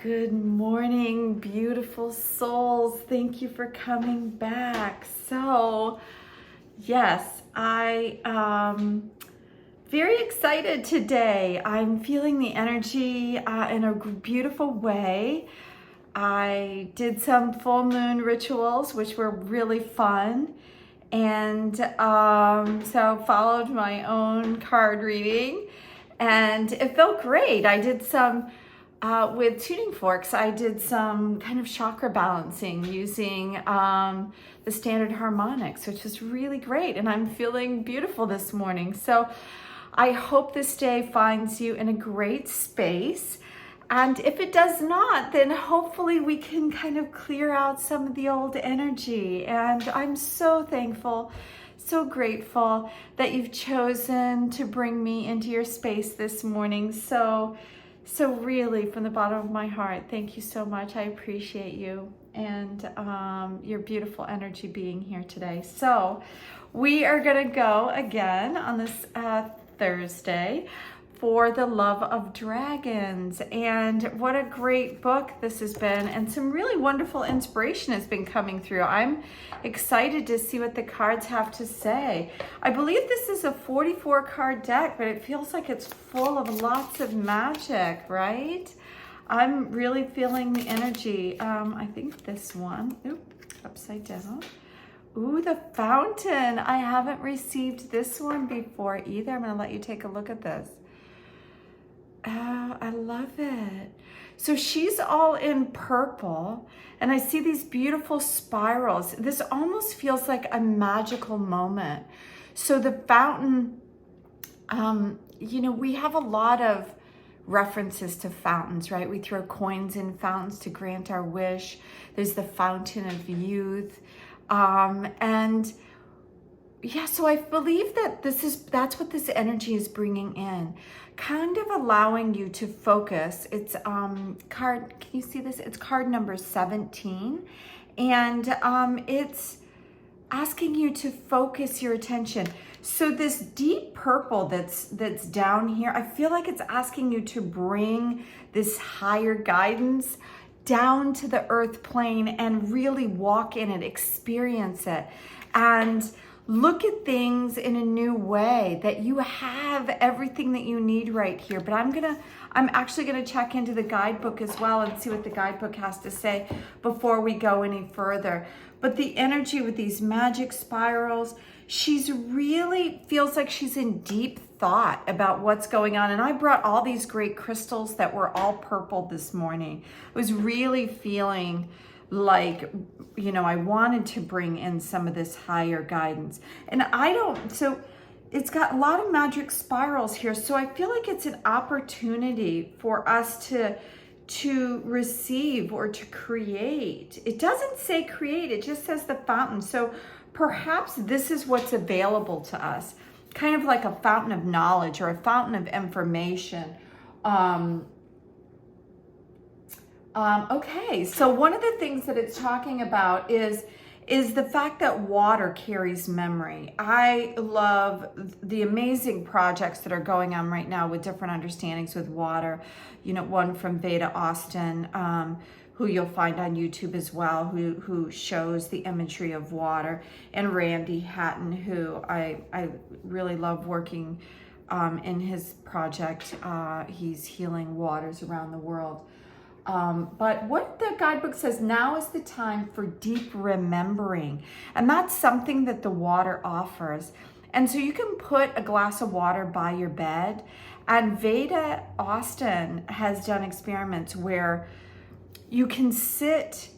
Good morning, beautiful souls. Thank you for coming back. So, yes, I very excited today. I'm feeling the energy in a beautiful way. I did some full moon rituals, which were really fun. And so followed my own card reading and it felt great. I did some with tuning forks, I did some kind of chakra balancing using the standard harmonics, which was really great. And I'm feeling beautiful this morning. So I hope this day finds you in a great space. And if it does not, then hopefully we can kind of clear out some of the old energy. And I'm so thankful, so grateful that you've chosen to bring me into your space this morning. So really, from the bottom of my heart, thank you so much. I appreciate you and your beautiful energy being here today. So we are going to go again on this Thursday for the Love of Dragons. And what a great book this has been, and some really wonderful inspiration has been coming through. I'm excited to see what the cards have to say. I believe this is a 44 card deck, but it feels like it's full of lots of magic, right? I'm really feeling the energy. I think this one, upside down. Ooh, the fountain. I haven't received this one before either. I'm gonna let you take a look at this. Oh, I love it. So she's all in purple, and I see these beautiful spirals. This almost feels like a magical moment. So the fountain, we have a lot of references to fountains, right? We throw coins in fountains to grant our wish. There's the fountain of youth. So I believe that that's what this energy is bringing in, kind of allowing you to focus. It's can you see this? It's card number 17, and it's asking you to focus your attention. So this deep purple that's down here, I feel like it's asking you to bring this higher guidance down to the earth plane and really walk in it, experience it, and look at things in a new way, that you have everything that you need right here. But I'm actually gonna check into the guidebook as well and see what the guidebook has to say before we go any further. But the energy with these magic spirals, she's really feels like she's in deep thought about what's going on. And I brought all these great crystals that were all purple this morning. I was really feeling like, I wanted to bring in some of this higher guidance. And so it's got a lot of magic spirals here. So I feel like it's an opportunity for us to receive or to create. It doesn't say create, it just says the fountain. So perhaps this is what's available to us, kind of like a fountain of knowledge or a fountain of information. Okay, so one of the things that it's talking about is the fact that water carries memory. I love the amazing projects that are going on right now with different understandings with water. One from Veda Austin, who you'll find on YouTube as well, who shows the imagery of water, and Randy Hatton, who I really love working in his project. He's healing waters around the world. But what the guidebook says, now is the time for deep remembering. And that's something that the water offers. And so you can put a glass of water by your bed. And Veda Austin has done experiments where you can sit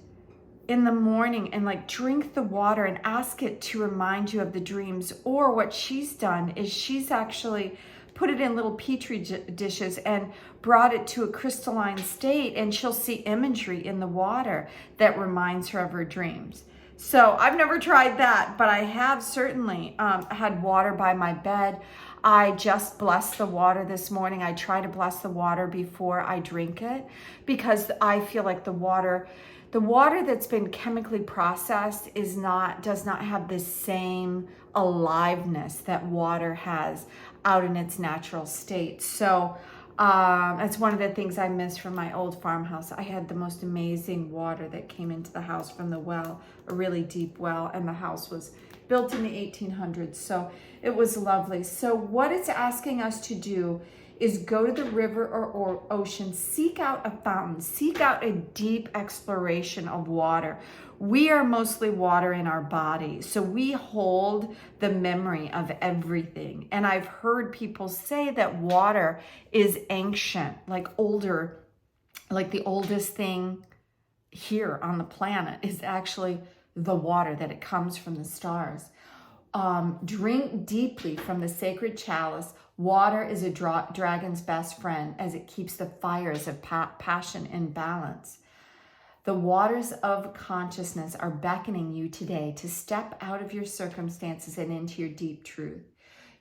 in the morning and drink the water and ask it to remind you of the dreams. Or what she's done is she's actually put it in little petri dishes and brought it to a crystalline state, and she'll see imagery in the water that reminds her of her dreams. So I've never tried that, but I have certainly had water by my bed. I just blessed the water this morning. I try to bless the water before I drink it, because I feel like the water that's been chemically processed does not have the same aliveness that water has out in its natural state. So That's one of the things I miss from my old farmhouse. I had the most amazing water that came into the house from the well, a really deep well, and the house was built in the 1800s. So it was lovely. So what it's asking us to do is go to the river or ocean, seek out a fountain, seek out a deep exploration of water. We are mostly water in our body, so we hold the memory of everything. And I've heard people say that water is ancient, like older, like the oldest thing here on the planet is actually the water, that it comes from the stars. Drink deeply from the sacred chalice. Water is a dragon's best friend, as it keeps the fires of passion in balance. The waters of consciousness are beckoning you today to step out of your circumstances and into your deep truth.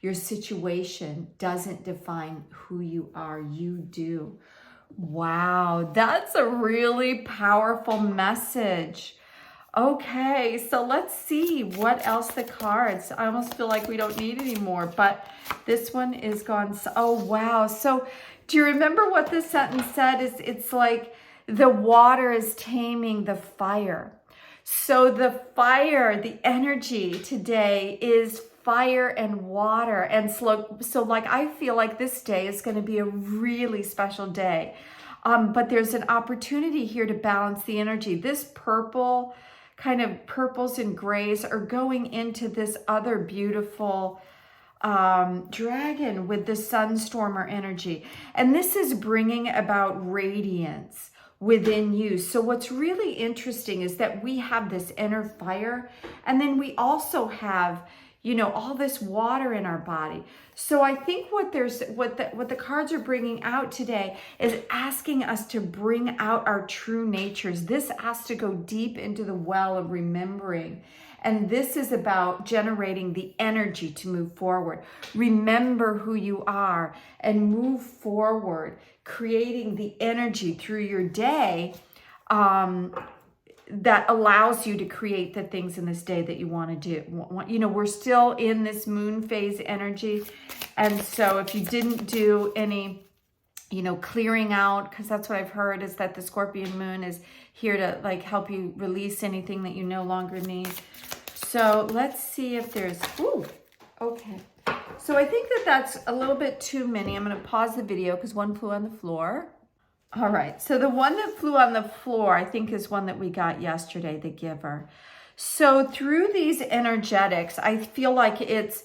Your situation doesn't define who you are, you do. Wow, that's a really powerful message. Okay, so let's see what else the cards. I almost feel like we don't need any more, but this one is gone. Oh, wow. So do you remember what this sentence said? It's like the water is taming the fire. So the fire, the energy today is fire and water. And so like I feel like this day is going to be a really special day. But there's an opportunity here to balance the energy. This purple, kind of purples and grays are going into this other beautiful dragon with the sunstormer energy. And this is bringing about radiance within you. So what's really interesting is that we have this inner fire, and then we also have, you know, all this water in our body. So I think what the cards are bringing out today is asking us to bring out our true natures. This has to go deep into the well of remembering. And this is about generating the energy to move forward. Remember who you are and move forward, creating the energy through your day that allows you to create the things in this day that you want to do. You know, we're still in this moon phase energy. And so if you didn't do any, you know, clearing out, because that's what I've heard is that the Scorpion moon is here to like help you release anything that you no longer need. So let's see if there's, ooh, okay. So I think that that's a little bit too many. I'm going to pause the video because one flew on the floor. All right, so the one that flew on the floor, I think, is one that we got yesterday, the Giver. So through these energetics, I feel like it's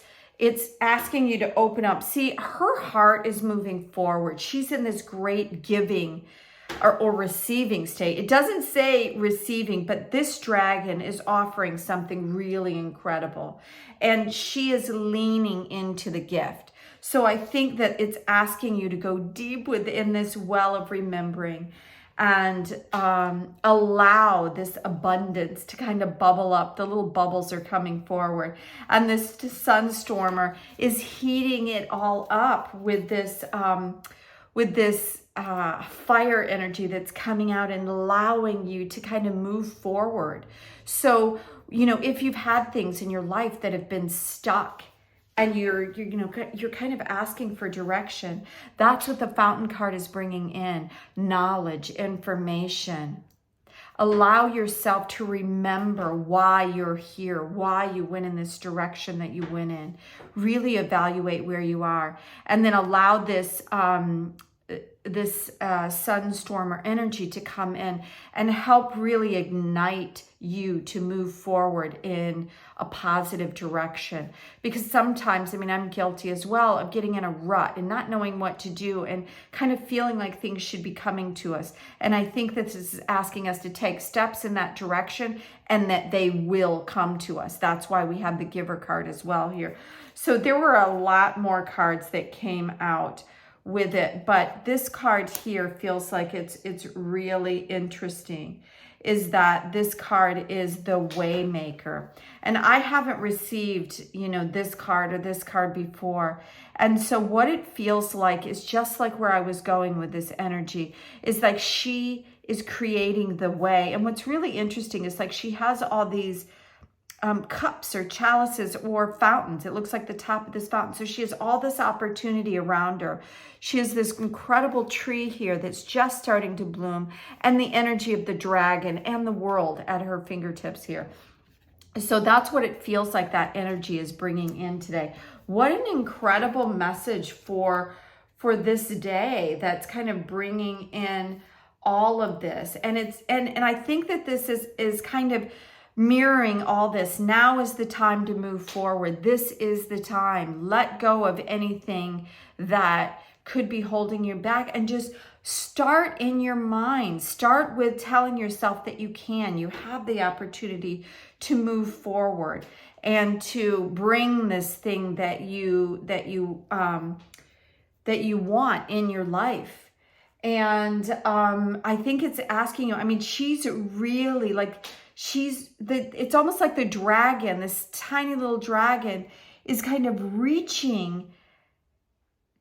asking you to open up. See, her heart is moving forward. She's in this great giving or receiving state. It doesn't say receiving, but this dragon is offering something really incredible. And she is leaning into the gift. So I think that it's asking you to go deep within this well of remembering and allow this abundance to kind of bubble up. The little bubbles are coming forward. And this sunstormer is heating it all up with this fire energy that's coming out and allowing you to kind of move forward. So, you know, if you've had things in your life that have been stuck, and you're kind of asking for direction, that's what the Fountain card is bringing in. Knowledge, information. Allow yourself to remember why you're here, why you went in this direction that you went in. Really evaluate where you are. And then allow this sunstormer energy to come in and help really ignite you to move forward in a positive direction. Because sometimes, I mean, I'm guilty as well of getting in a rut and not knowing what to do and kind of feeling like things should be coming to us. And I think this is asking us to take steps in that direction and that they will come to us. That's why we have the Giver card as well here. So there were a lot more cards that came out with it, but this card here feels like it's really interesting, is that this card is the Waymaker. And I haven't received, you know, this card or this card before. And so what it feels like is just like where I was going with this energy, is like she is creating the way. And what's really interesting is like she has all these cups or chalices or fountains. It looks like the top of this fountain. So she has all this opportunity around her. She has this incredible tree here that's just starting to bloom, and the energy of the dragon and the world at her fingertips here. So that's what it feels like that energy is bringing in today. What an incredible message for this day that's kind of bringing in all of this. And it's and I think that this is kind of mirroring all this. Now is the time to move forward. This is the time. Let go of anything that could be holding you back and just start in your mind. Start with telling yourself that you can. You have the opportunity to move forward and to bring this thing that you want in your life. And I think it's asking you, I mean, she's really like, it's almost like the dragon, this tiny little dragon is kind of reaching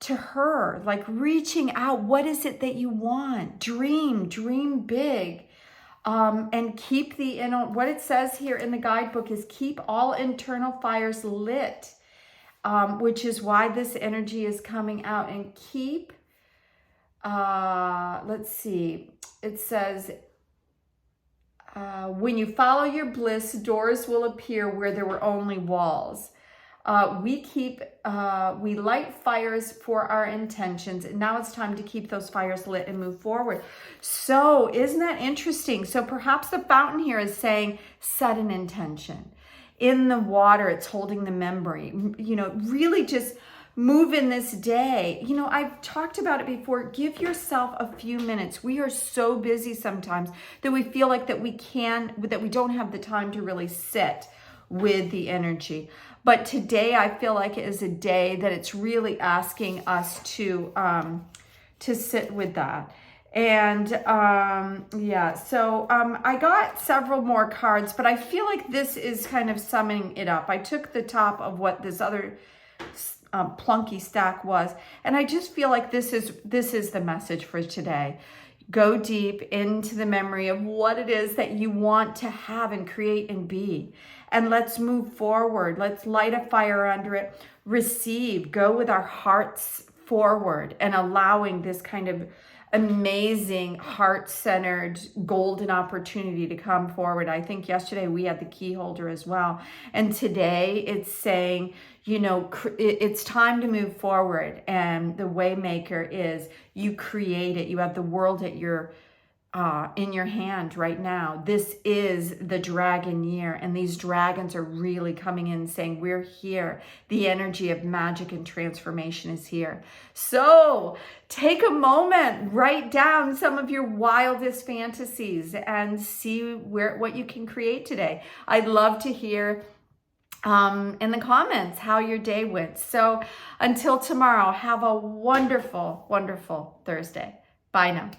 to her, like reaching out. What is it that you want? Dream big. And keep what it says here in the guidebook is keep all internal fires lit, which is why this energy is coming out. And keep, let's see, it says, when you follow your bliss, doors will appear where there were only walls. We light fires for our intentions, and now it's time to keep those fires lit and move forward. So isn't that interesting? So perhaps the fountain here is saying, set an intention. In the water, it's holding the memory, really just move in this day. I've talked about it before. Give yourself a few minutes. We are so busy sometimes that we feel like that we don't have the time to really sit with the energy. But today I feel like it is a day that it's really asking us to sit with that. And I got several more cards, but I feel like this is kind of summing it up. I took the top of what this other plunky stack was, and I just feel like this is the message for today. Go deep into the memory of what it is that you want to have and create and be. And let's move forward. Let's light a fire under it. Receive. Go with our hearts forward and allowing this kind of amazing heart-centered golden opportunity to come forward. I think yesterday we had the key holder as well. And today it's saying, it's time to move forward. And the Waymaker is you create it. You have the world at in your hand right now. This is the dragon year, and these dragons are really coming in saying, we're here. The energy of magic and transformation is here. So take a moment, write down some of your wildest fantasies and see what you can create today. I'd love to hear in the comments how your day went. So until tomorrow, have a wonderful, wonderful Thursday. Bye now.